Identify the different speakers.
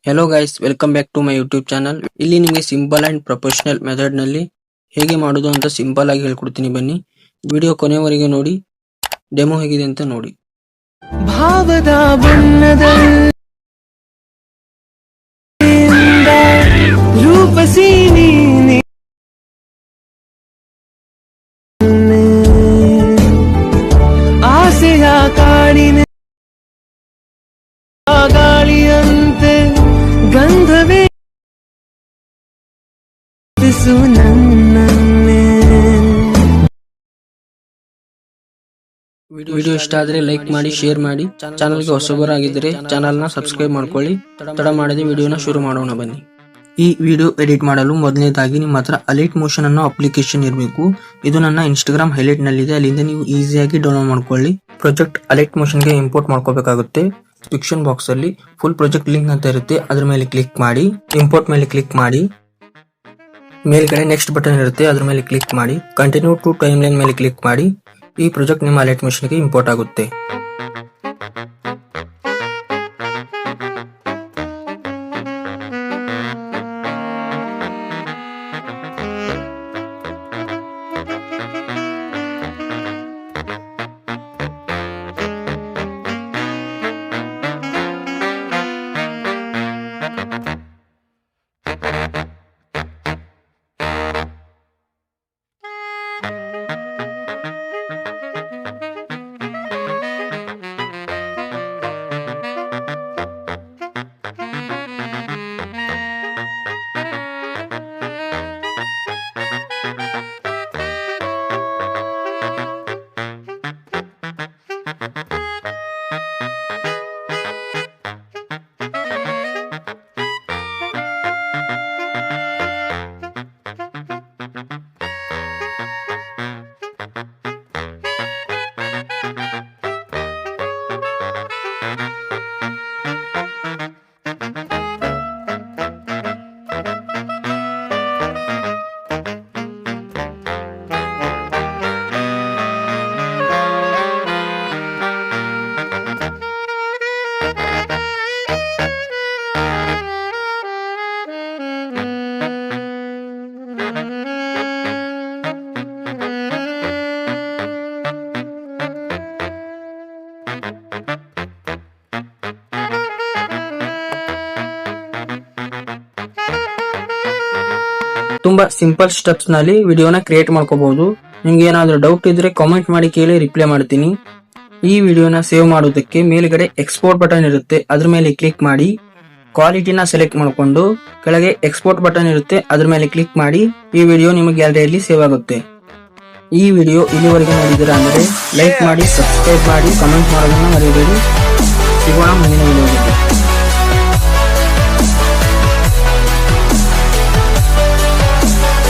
Speaker 1: Hello guys, welcome back to my YouTube channel. ಇಲ್ಲಿ ನಿಮಗೆ simple and professional method ನಲ್ಲಿ ಹೇಗೆ ಮಾಡೋದು ಅಂತ ಸಿಂಪಲ್ ಆಗಿ ಹೇಳ್ಕೊಡ್ತೀನಿ. ಬನ್ನಿ, ವಿಡಿಯೋ ಕೊನೆವರೆಗೆ ನೋಡಿ, ಡೆಮೋ ಹೇಗಿದೆ ಅಂತ ನೋಡಿ.
Speaker 2: ಭಾವದ ಬಣ್ಣದಲ್ಲಿ ರೂಪಸಿ ನೀನೆ ಆಸೆಯ ಕಾಡಿನ ಗಾಳಿಯಂತೆ ಗಂಧವೇ ನನ್ನೇ.
Speaker 1: ವಿಡಿಯೋ ಇಷ್ಟ ಆದ್ರೆ ಲೈಕ್ ಮಾಡಿ, ಶೇರ್ ಮಾಡಿ. ಚಾನಲ್ಗೆ ಹೊಸಬರಾಗಿದ್ದರೆ ಚಾನಲ್ ನ ಸಬ್ಸ್ಕ್ರೈಬ್ ಮಾಡ್ಕೊಳ್ಳಿ. ತಡ ಮಾಡದೆ ವಿಡಿಯೋನ ಶುರು ಮಾಡೋಣ. ಬನ್ನಿ. ಈ ವಿಡಿಯೋ ಎಡಿಟ್ ಮಾಡಲು ಮೊದಲನೇದಾಗಿ ನಿಮ್ಮ ಹತ್ರ ಅಲೈಟ್ ಮೋಷನ್ ಅನ್ನೋ ಅಪ್ಲಿಕೇಶನ್ ಇರಬೇಕು. ಇದು ನನ್ನ ಇನ್ಸ್ಟಾಗ್ರಾಮ್ ಹೈಲೈಟ್ ನಲ್ಲಿದೆ, ಅಲ್ಲಿಂದ ನೀವು ಈಸಿಯಾಗಿ ಡೌನ್ಲೋಡ್ ಮಾಡ್ಕೊಳ್ಳಿ. ಪ್ರಾಜೆಕ್ಟ್ ಅಲೈಟ್ ಮೋಷನ್ ಗೆ ಇಂಪೋರ್ಟ್ ಮಾಡ್ಕೋಬೇಕಾಗುತ್ತೆ. ಡಿಸ್ಕ್ರಿಪ್ಷನ್ ಬಾಕ್ಸ್ ಅಲ್ಲಿ ಫುಲ್ ಪ್ರಾಜೆಕ್ಟ್ ಲಿಂಕ್ ಅಂತ ಇರುತ್ತೆ, ಅದ್ರ ಮೇಲೆ ಕ್ಲಿಕ್ ಮಾಡಿ, ಇಂಪೋರ್ಟ್ ಮೇಲೆ ಕ್ಲಿಕ್ ಮಾಡಿ, ಮೇಲ್ಗಡೆ ನೆಕ್ಸ್ಟ್ ಬಟನ್ ಇರುತ್ತೆ, ಅದ್ರ ಮೇಲೆ ಕ್ಲಿಕ್ ಮಾಡಿ, ಕಂಟಿನ್ಯೂ ಟು ಟೈಮ್ ಲೈನ್ ಮೇಲೆ ಕ್ಲಿಕ್ ಮಾಡಿ. ಈ ಪ್ರಾಜೆಕ್ಟ್ ನಿಮ್ಮ ಅಲೈಟ್ ಮೋಷನ್ ಗೆ ಇಂಪೋರ್ಟ್ ಆಗುತ್ತೆ. ತುಂಬಾ ಸಿಂಪಲ್ ಸ್ಟೆಪ್ಸ್ ನಲ್ಲಿ ವಿಡಿಯೋನ ಕ್ರಿಯೇಟ್ ಮಾಡ್ಕೋಬಹುದು. ನಿಮ್ಗೆ ಏನಾದ್ರೂ ಡೌಟ್ ಇದ್ರೆ ಕಾಮೆಂಟ್ ಮಾಡಿ ಕೇಳಿ, ರಿಪ್ಲೈ ಮಾಡ್ತೀನಿ. ಈ ವಿಡಿಯೋನ ಸೇವ್ ಮಾಡೋದಕ್ಕೆ ಮೇಲ್ಗಡೆ ಎಕ್ಸ್ಪೋರ್ಟ್ ಬಟನ್ ಇರುತ್ತೆ, ಅದ್ರ ಮೇಲೆ ಕ್ಲಿಕ್ ಮಾಡಿ, ಕ್ವಾಲಿಟಿನ ಸೆಲೆಕ್ಟ್ ಮಾಡ್ಕೊಂಡು ಕೆಳಗೆ ಎಕ್ಸ್ಪೋರ್ಟ್ ಬಟನ್ ಇರುತ್ತೆ, ಅದ್ರ ಮೇಲೆ ಕ್ಲಿಕ್ ಮಾಡಿ. ಈ ವಿಡಿಯೋ ನಿಮ್ಮ ಗ್ಯಾಲರಿಯಲ್ಲಿ ಸೇವ್ ಆಗುತ್ತೆ. ಈ ವಿಡಿಯೋ ಇಲ್ಲಿವರೆಗೆ ನೋಡಿದ್ದೀರಾ ಅಂದ್ರೆ ಲೈಕ್ ಮಾಡಿ, ಸಬ್ಸ್ಕ್ರೈಬ್ ಮಾಡಿ, ಕಮೆಂಟ್ ಮಾಡೋದನ್ನ ಮರೆಯಬೇಡಿ. ಸಿಗೋಣ ಮುಂದಿನ ವಿಡಿಯೋದಲ್ಲಿ.